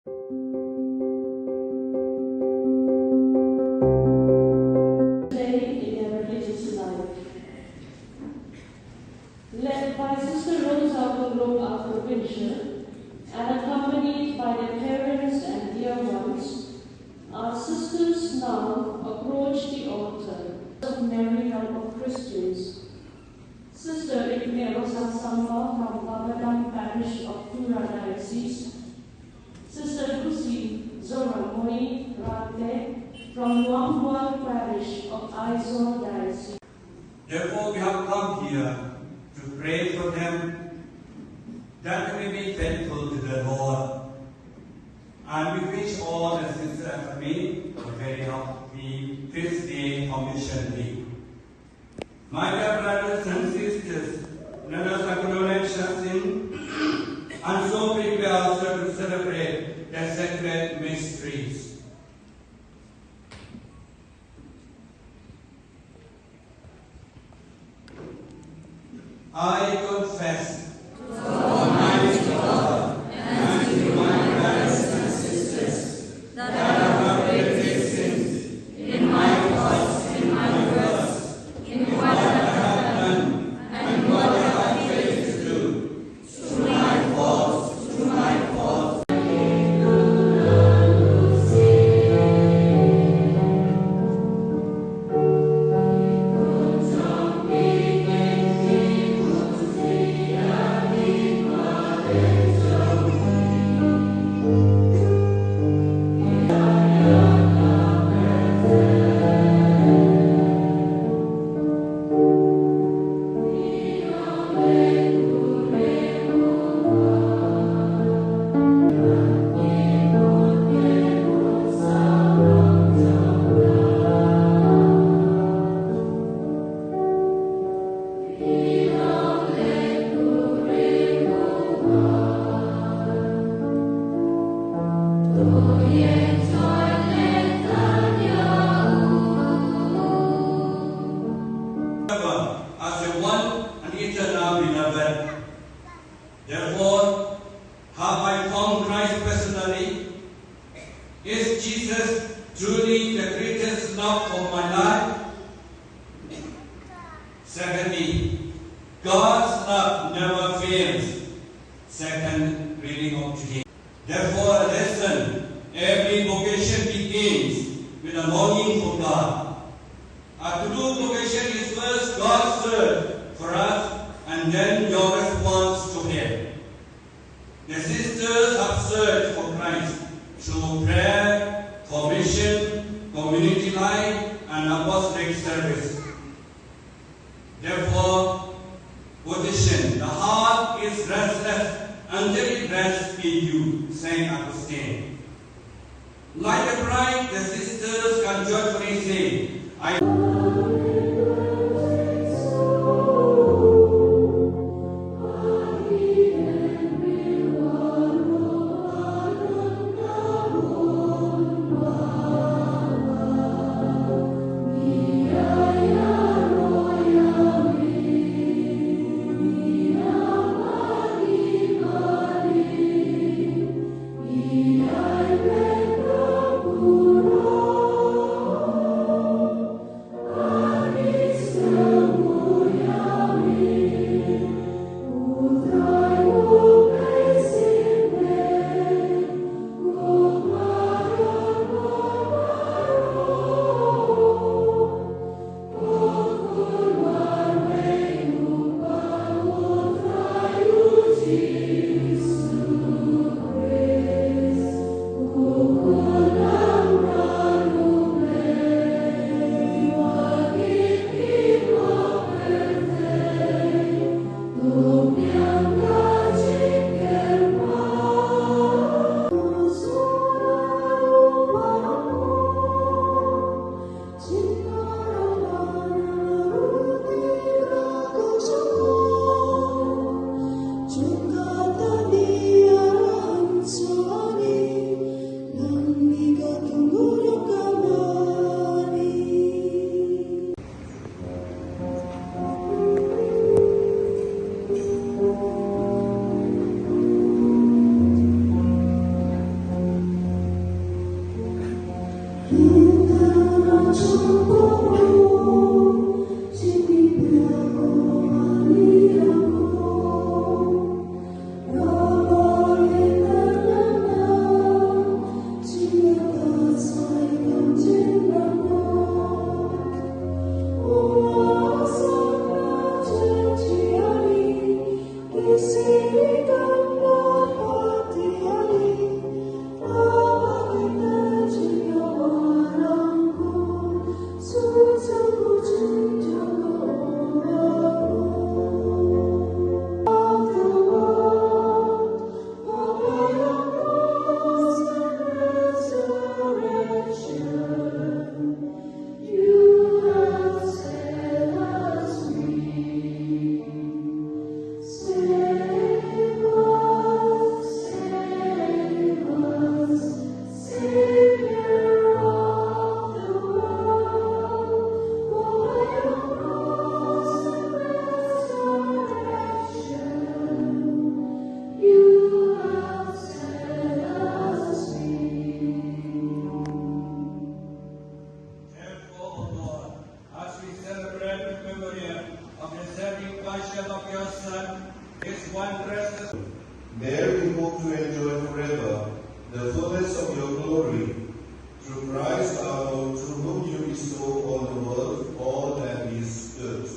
In their religious life. Led by Sister Rosa Guru of Provincial and accompanied by their parents and dear ones, our sisters now approach the altar of Mary Help of Christians. Sister Ikme Rosa Samba from Babadam Parish of Tura Diocese, Sister Kusi Zora Moi Rate from Luangbuang Parish of Aizawl Diocese. Therefore, we have come here to pray for them that they may be faithful to the Lord. And we wish all the sisters and me a very happy 5th day of Mission Week. My dear brothers and sisters, let us acknowledge our sin and so prepare ourselves to celebrate the sacred mysteries. I confess to Almighty God and to my brothers and sisters that I have committed sins in my thoughts, in my words, in what I have done, and what I have failed to do, through my faults, through my faults. As a one and eternal beloved, therefore, have I found Christ personally? Is Jesus truly the greatest love of my life? Secondly, God's love never fails. Second reading of today. Therefore, listen, every vocation begins with a longing for God. A true vocation is first God's search for us and then your response to Him. The sisters have searched for Christ through prayer, formation, community life, and apostolic service. Therefore, position, the heart is restless until it rests in you, Saint Augustine. Like a bride, the sisters can joyfully say, There we hope to enjoy forever the fullness of your glory. Through Christ our Lord, through whom you bestow on the world all that is good.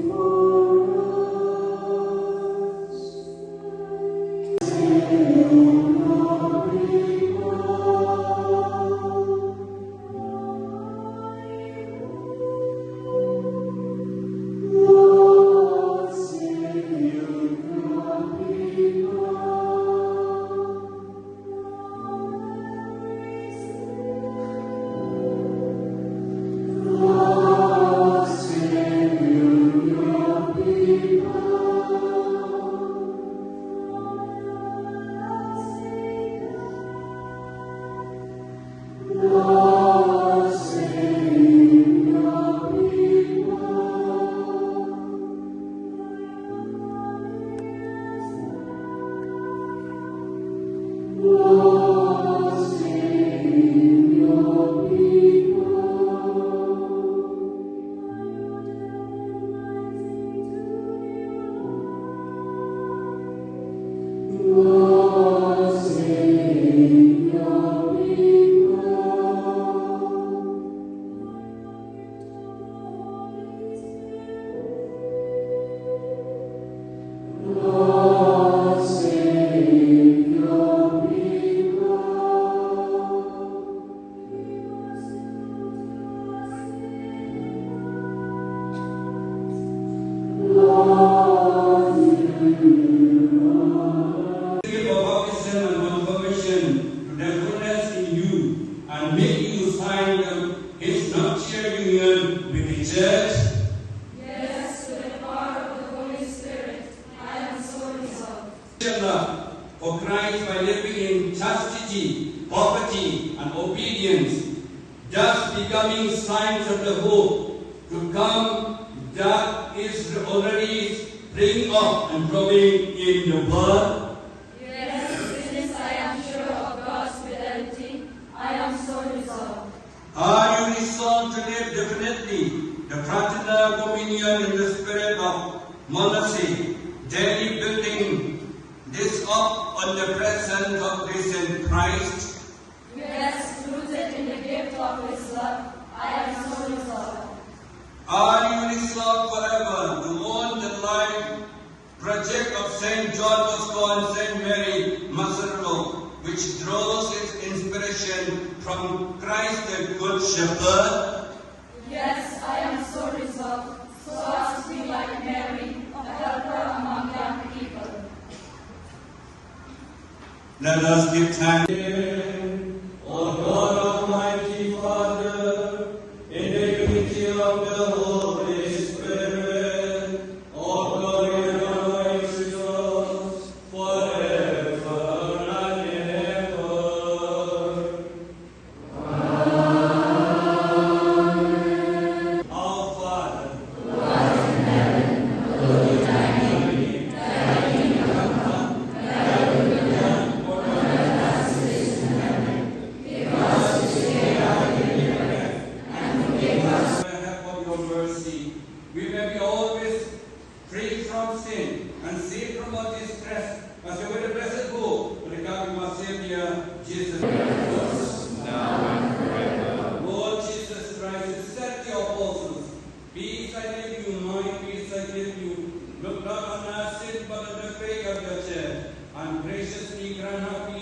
For For Christ by living in chastity, poverty, and obedience, thus becoming signs of the hope to come that is already springing up and growing in the world. Yes, since I am sure of God's fidelity, I am so resolved. Are you resolved to live definitely the fraternal communion in the spirit of monarchy, daily building this up on the presence of risen Christ? Yes, rooted in the gift of His love, I am so resolved. Are you resolved forever to own the life project of St. John Bosco and St. Mary Maserlo, which draws its inspiration from Christ the Good Shepherd? Yes, I am so resolved, so as to be like Mary, a helper among young people. Let us give thanks. O God Almighty Father, in the unity of the Holy Spirit, all glory and honor is yours forever and ever. Amen. Our Father, who art in heaven, hallowed be thy name. Thy kingdom come, thy will be done on earth as it is in heaven. Give us this day our daily bread, and forgive us. Of your mercy, we may be always free from sin and saved from all distress, as you will the blessed hope of the coming of our Savior, Jesus. Now and forever. Lord Jesus Christ, you said to your apostles, peace I give you, my peace I give you. Look not on our sin, but on the faith of your church, and graciously grant her peace